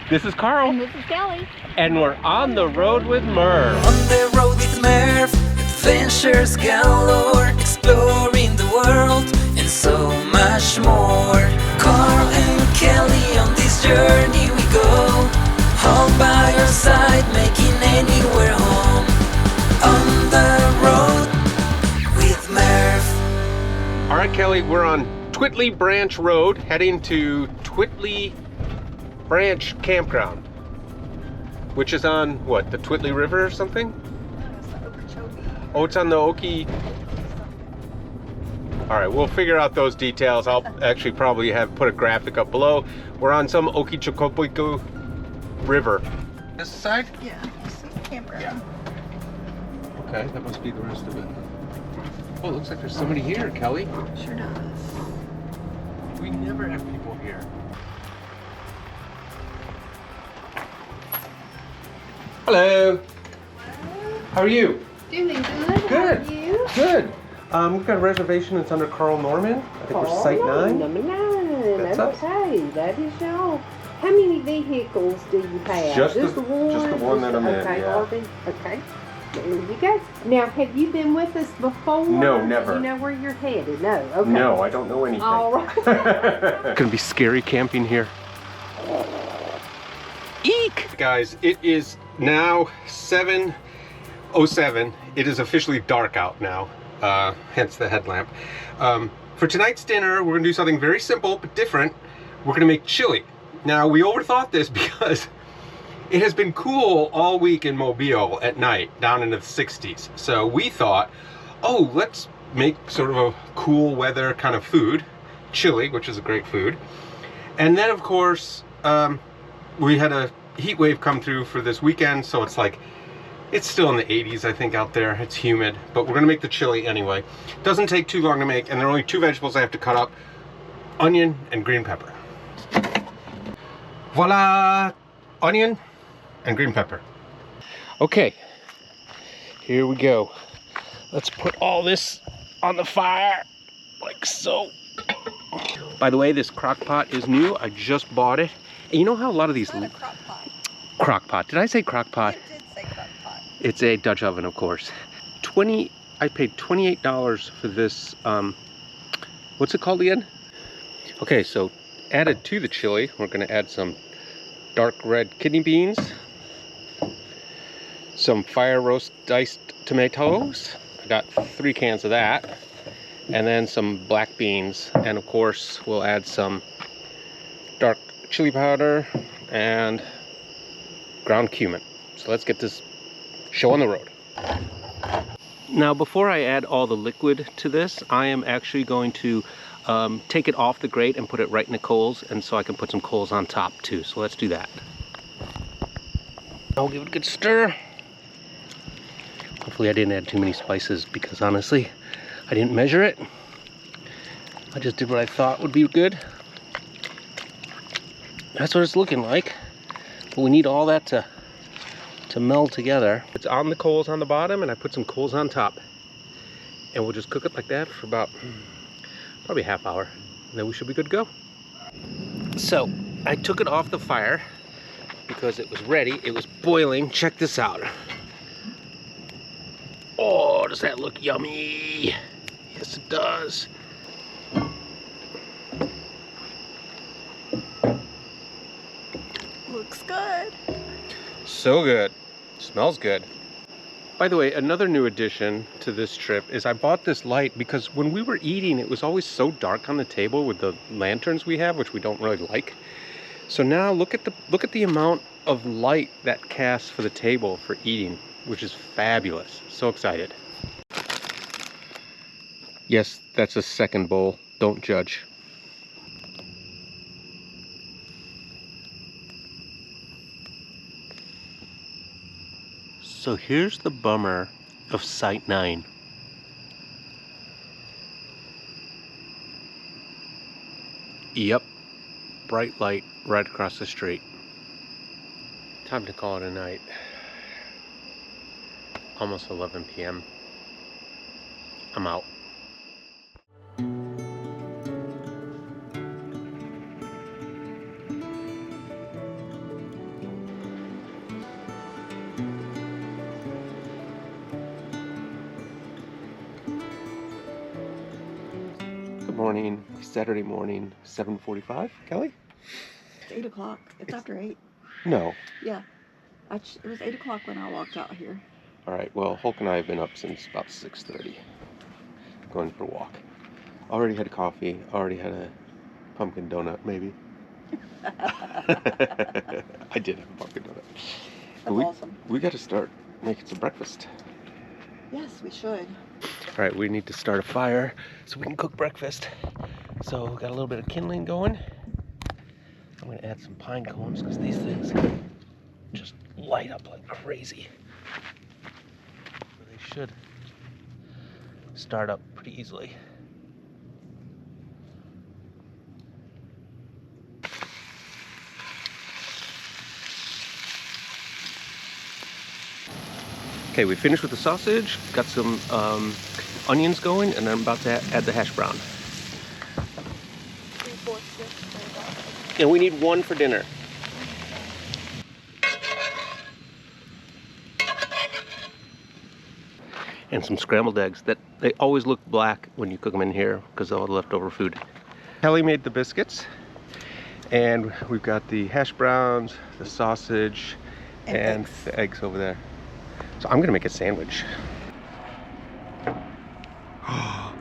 This is Carl. And this is Kelly. And we're on the road with MERV. On the road with MERV, adventures galore, exploring the world and so much more. Carl and Kelly, on this journey we go, all by your side, making anywhere home. On the road with MERV. All right, Kelly, we're on Twiltley Branch Road, heading to Twiltley Branch Campground, which is on what, the Twiltley River or something? Oh, it's on the Okie. All right, we'll figure out those details. I'll actually probably put a graphic up below. We're on some Okeechobee River. This side? Yeah, this is the campground. Okay, that must be the rest of it. Oh, it looks like there's somebody here, Kelly. Sure does. We never have people here. Hello. How are you? Doing good. Good. How are you? Good. We've got a reservation. It's under Carl Norman. I think we're Site 9. Number 9. That's us. Okay, that is y'all. How many vehicles do you have? Just the one? just the one that I'm in, Okay, yeah. Harvey. Okay. There you go. Now, have you been with us before? No, never. Do you know where you're headed? No. Okay. No, I don't know anything. All right. It's gonna be scary camping here. Eek! Guys, it is now 7:07. It is officially dark out now, hence the headlamp. For tonight's dinner, we're gonna do something very simple but different. We're gonna make chili. Now, we overthought this because it has been cool all week in Mobile at night, down into the 60s. So we thought, oh, let's make sort of a cool weather kind of food, chili, which is a great food. And then, of course, we had a heat wave come through for this weekend, so it's like, it's still in the 80s, I think, out there. It's humid, but we're gonna make the chili anyway. Doesn't take too long to make, and there are only 2 vegetables I have to cut up: onion and green pepper. Voila! Onion and green pepper. Okay, here we go. Let's put all this on the fire, like so. By the way, this crock pot is new. I just bought it. And you know how a lot of these... It's not a crock pot. Crock pot. Did I say crock pot? It did say crock pot. It's a Dutch oven, of course. I paid $28 for this, what's it called again? Okay, so added to the chili, we're gonna add some dark red kidney beans, some fire roast diced tomatoes. I got 3 cans of that, and then some black beans, and of course we'll add some dark chili powder and ground cumin. So let's get this show on the road. Now, before I add all the liquid to this, I am actually going to take it off the grate and put it right in the coals, and so I can put some coals on top too. So let's do that. I'll give it a good stir. Hopefully I didn't add too many spices, because honestly, I didn't measure it. I just did what I thought would be good. That's what it's looking like. But we need all that to meld together. It's on the coals on the bottom, and I put some coals on top. And we'll just cook it like that for about probably a half hour. And then we should be good to go. So, I took it off the fire because it was ready. It was boiling. Check this out. Oh, does that look yummy? Yes, it does. Looks good. So good. Smells good. By the way, another new addition to this trip is I bought this light because when we were eating, it was always so dark on the table with the lanterns we have, which we don't really like. So now look at the amount of light that casts for the table for eating, which is fabulous. So excited. Yes, that's a second bowl. Don't judge. So here's the bummer of Site 9. Yep, bright light right across the street. Time to call it a night. Almost 11 p.m. I'm out. morning, Saturday morning, 7:45. Kelly? It's 8 o'clock. It's after 8. No. Yeah. It was 8 o'clock when I walked out here. All right, well, Hulk and I have been up since about 6:30, going for a walk. Already had coffee, already had a pumpkin donut, maybe. I did have a pumpkin donut. That's awesome. We got to start making some breakfast. Yes, we should. All right, we need to start a fire so we can cook breakfast. So we got a little bit of kindling going. I'm gonna add some pine cones because these things just light up like crazy. So they should start up pretty easily. Okay, we finished with the sausage, got some onions going, and I'm about to add the hash brown. 3, 4, 6. And we need one for dinner. And some scrambled eggs that they always look black when you cook them in here because of all the leftover food. Kelly made the biscuits, and we've got the hash browns, the sausage, and the eggs over there. So I'm gonna make a sandwich.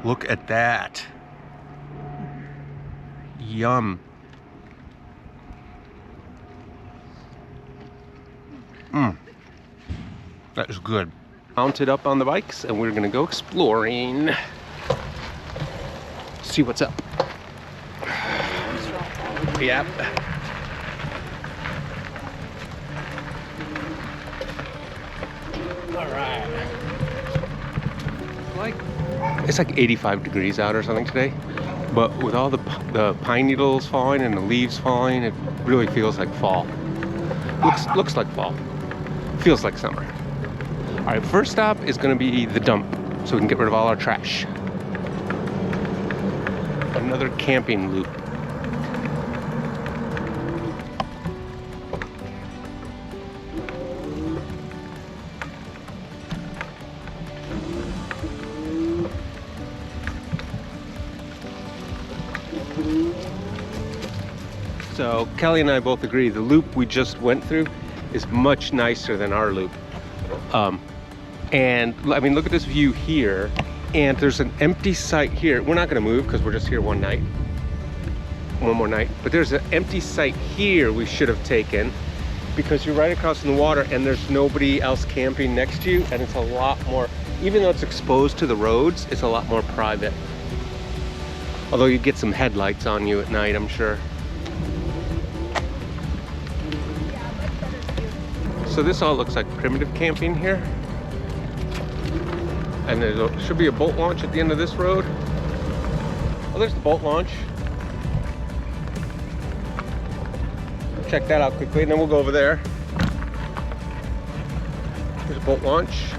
Look at that. Yum. That is good. Mounted up on the bikes and we're gonna go exploring. See what's up. Yep. Alright. It's like 85 degrees out or something today. But with all the pine needles falling and the leaves falling, it really feels like fall. Looks like fall. Feels like summer. All right, first stop is gonna be the dump, so we can get rid of all our trash. Another camping loop. So Kelly and I both agree the loop we just went through is much nicer than our loop. And I mean, look at this view here, and there's an empty site here. We're not gonna move because we're just here one more night, but there's an empty site here we should have taken because you're right across from the water and there's nobody else camping next to you, and it's a lot more, even though it's exposed to the roads, it's a lot more private. Although you get some headlights on you at night, I'm sure. So this all looks like primitive camping here. And there should be a boat launch at the end of this road. Oh, there's the boat launch. Check that out quickly and then we'll go over there. There's a boat launch.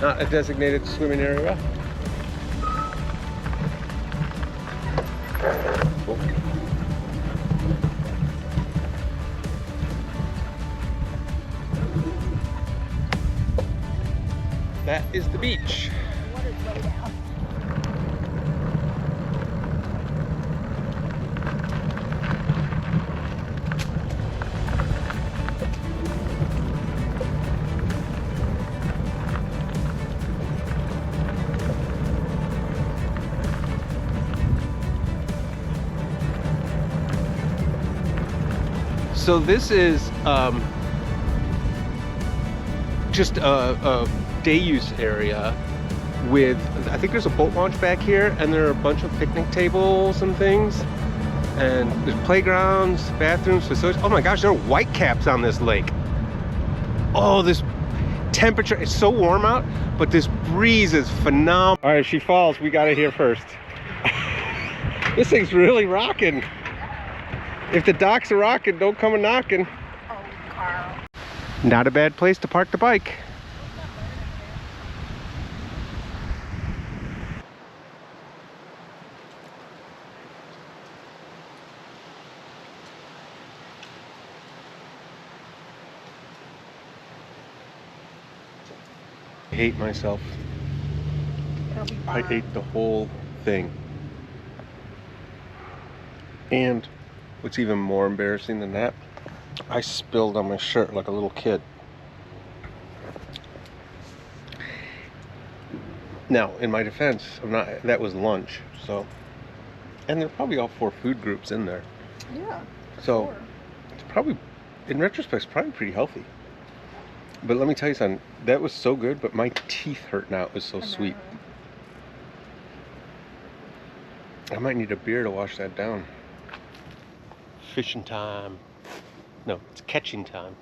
Not a designated swimming area. Oh. That is the beach. The water's way down. So this is just a day use area with, I think there's a boat launch back here, and there are a bunch of picnic tables and things, and there's playgrounds, bathrooms, facilities. Oh my gosh, there are white caps on this lake. Oh, this temperature, it's so warm out, but this breeze is phenomenal. All right, if she falls, we got it here first. This thing's really rocking. If the docks are rocking, don't come a knocking. Oh, Carl. Not a bad place to park the bike. I hate myself. It'll be I fine. ate the whole thing. And what's even more embarrassing than that, I spilled on my shirt like a little kid. Now, in my defense, that was lunch, so, and there are probably all 4 food groups in there. Yeah. So, Sure. it's probably, in retrospect, it's probably pretty healthy. But let me tell you something, that was so good, but my teeth hurt now. It was so sweet. I might need a beer to wash that down. Fishing time. No, it's catching time.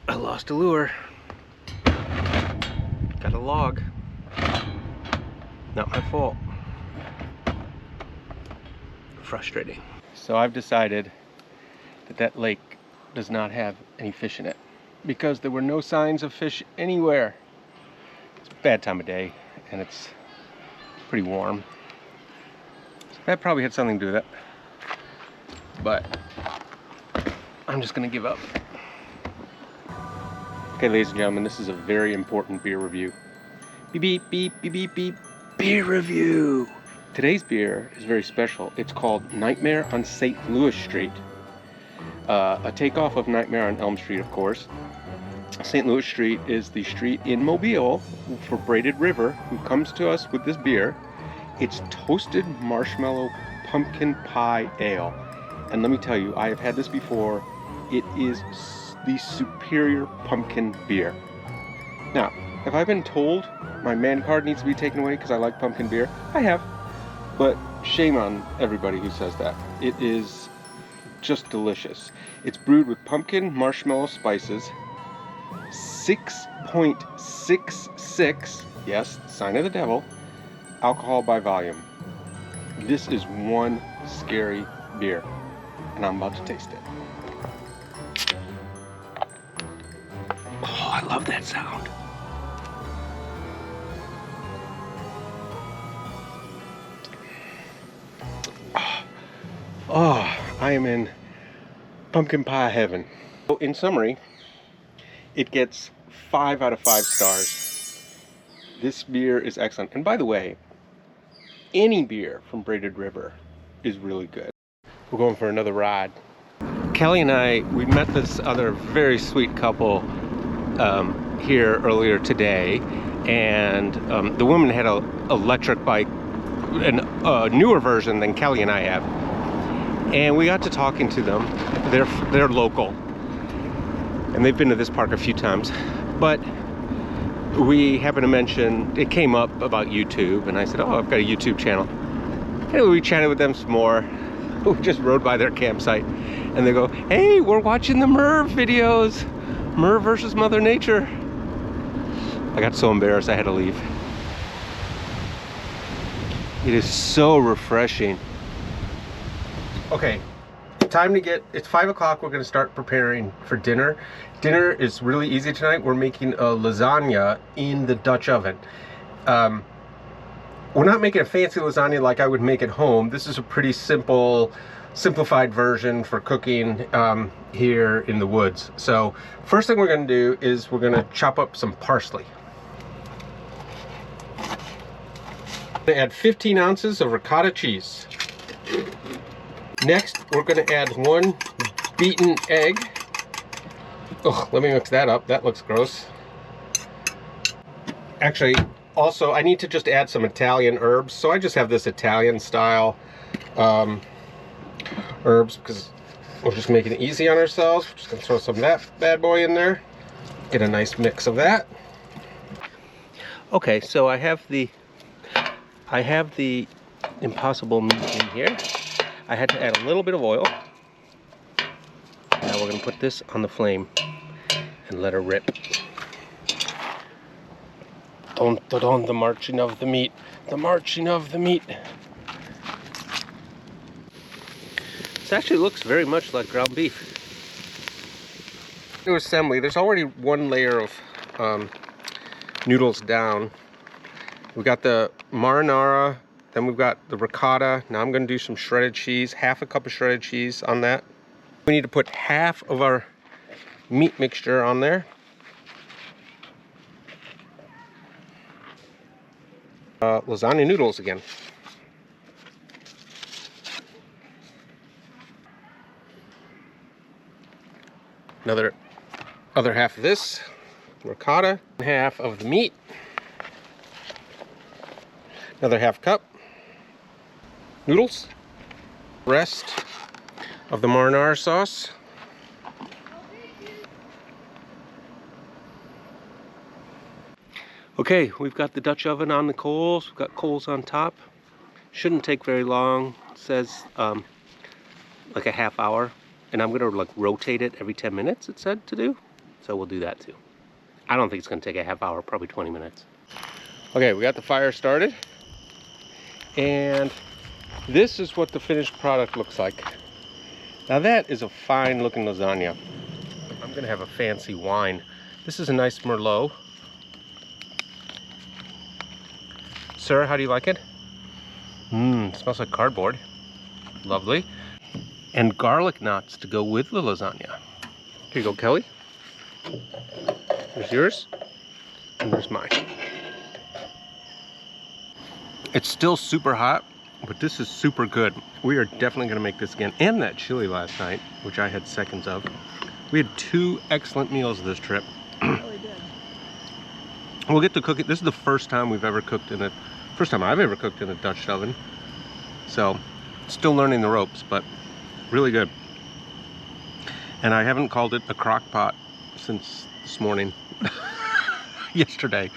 I lost a lure. Got a log. Not my fault. Frustrating. So I've decided that that lake does not have any fish in it because there were no signs of fish anywhere. It's a bad time of day and it's pretty warm. So that probably had something to do with it. But I'm just gonna give up. Okay, ladies and gentlemen, this is a very important beer review. Beep, beep, beep, beep, beep, beep. Beer review. Today's beer is very special. It's called Nightmare on St. Louis Street. A takeoff of Nightmare on Elm Street, of course. St. Louis Street is the street in Mobile for Braided River, who comes to us with this beer. It's Toasted Marshmallow Pumpkin Pie Ale. And let me tell you, I have had this before. It is the superior pumpkin beer. Now, have I been told my man card needs to be taken away because I like pumpkin beer? I have. But shame on everybody who says that. It is just delicious. It's brewed with pumpkin marshmallow spices, 6.66, yes, sign of the devil, alcohol by volume. This is one scary beer, and I'm about to taste it. Oh, I love that sound. Oh, I am in pumpkin pie heaven. So in summary, it gets 5 out of 5 stars. This beer is excellent. And by the way, any beer from Braided River is really good. We're going for another ride. Kelly and I, we met this other very sweet couple here earlier today, and the woman had an electric bike, a newer version than Kelly and I have. And we got to talking to them. They're local, and they've been to this park a few times. But we happened to mention, it came up about YouTube, and I said, oh, I've got a YouTube channel. Anyway, we chatted with them some more. We just rode by their campsite, and they go, hey, we're watching the MERV videos. MERV versus Mother Nature. I got so embarrassed I had to leave. It is so refreshing. Okay, time to get, it's 5 o'clock, we're gonna start preparing for dinner. Dinner is really easy tonight. We're making a lasagna in the Dutch oven. We're not making a fancy lasagna like I would make at home. This is a pretty simplified version for cooking here in the woods. So first thing we're gonna do is we're gonna chop up some parsley. I'm gonna add 15 ounces of ricotta cheese. Next, we're going to add 1 beaten egg. Ugh, let me mix that up. That looks gross. Actually, also, I need to just add some Italian herbs. So I just have this Italian style herbs because we're just making it easy on ourselves. We're just going to throw some of that bad boy in there. Get a nice mix of that. Okay, so I have the impossible meat in here. I had to add a little bit of oil. Now we're going to put this on the flame and let her rip. Dun, dun, dun, the marching of the meat. The marching of the meat. This actually looks very much like ground beef. New assembly. There's already 1 layer of noodles down. We got the marinara. Then we've got the ricotta. Now I'm going to do some shredded cheese, half a cup of shredded cheese on that. We need to put half of our meat mixture on there. Lasagna noodles again. Other half of this ricotta, half of the meat, another half cup noodles, rest of the marinara sauce, okay, we've got the Dutch oven on the coals. We've got coals on top. Shouldn't take very long. It says like a half hour. And I'm gonna like rotate it every 10 minutes, it said to do. So we'll do that too. I don't think it's gonna take a half hour, probably 20 minutes. Okay, we got the fire started. And this is what the finished product looks like. Now that is a fine looking lasagna. I'm gonna have a fancy wine. This is a nice Merlot. Sir, how do you like it? It smells like cardboard. Lovely. And garlic knots to go with the lasagna. Here you go, Kelly. There's yours, and there's mine. It's still super hot, but this is super good. We are definitely gonna make this again. And that chili last night, which I had seconds of. We had 2 excellent meals this trip. Really did. We'll get to cook it. This is the first time we've ever cooked in first time I've ever cooked in a Dutch oven. So, still learning the ropes, but really good. And I haven't called it a crock pot since this morning. Yesterday,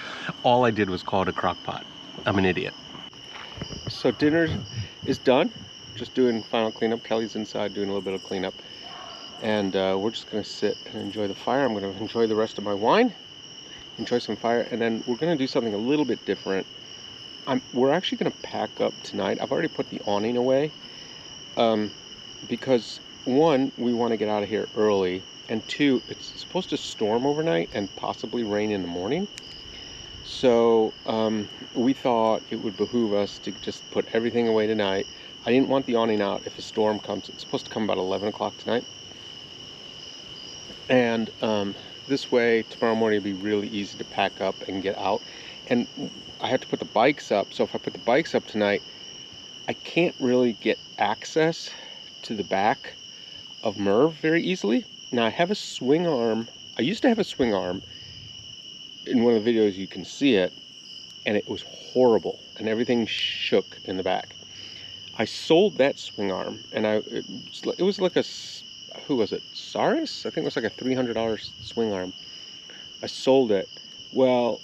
all I did was call it a crock pot. I'm an idiot. So dinner is done. Just doing final cleanup. Kelly's inside doing a little bit of cleanup. And we're just gonna sit and enjoy the fire. I'm gonna enjoy the rest of my wine, enjoy some fire, and then we're gonna do something a little bit different. We're actually gonna pack up tonight. I've already put the awning away. Because 1, we want to get out of here early, and 2, it's supposed to storm overnight and possibly rain in the morning. So we thought it would behoove us to just put everything away tonight. I didn't want the awning out if a storm comes. It's supposed to come about 11 o'clock tonight. And this way, tomorrow morning it'll be really easy to pack up and get out. And I have to put the bikes up, so if I put the bikes up tonight, I can't really get access to the back of MERV very easily. Now I have a swing arm. I used to have a swing arm. In one of the videos you can see it, and it was horrible, and everything shook in the back. I sold that swing arm, and it was like a, who was it? Saris? I think it was like a $300 swing arm. I sold it. Well,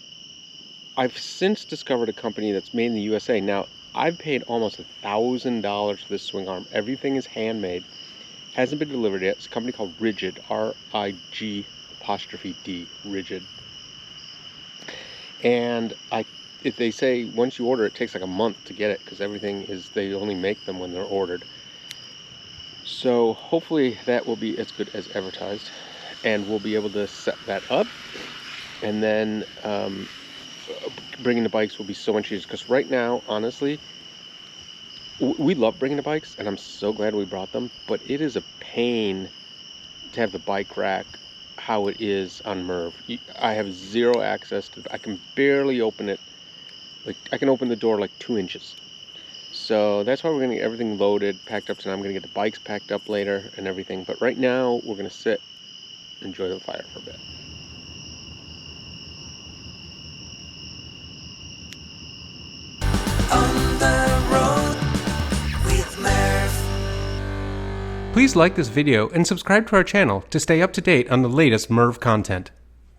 I've since discovered a company that's made in the USA. Now, I've paid almost $1,000 for this swing arm. Everything is handmade. Hasn't been delivered yet. It's a company called Rigid, R-I-G''D, Rigid. And if they say once you order it takes like a month to get it, because everything is, they only make them when they're ordered. So hopefully that will be as good as advertised, and we'll be able to set that up, and then bringing the bikes will be so much easier, because right now, honestly, we love bringing the bikes, and I'm so glad we brought them, but it is a pain to have the bike rack how it is on MERV. I have zero access to it. I can barely open it. Like, I can open the door like 2 inches. So that's why we're going to get everything loaded, packed up tonight. I'm going to get the bikes packed up later and everything, but right now we're going to sit, enjoy the fire for a bit. On the road with MERV. Please like this video and subscribe to our channel to stay up to date on the latest MERV content.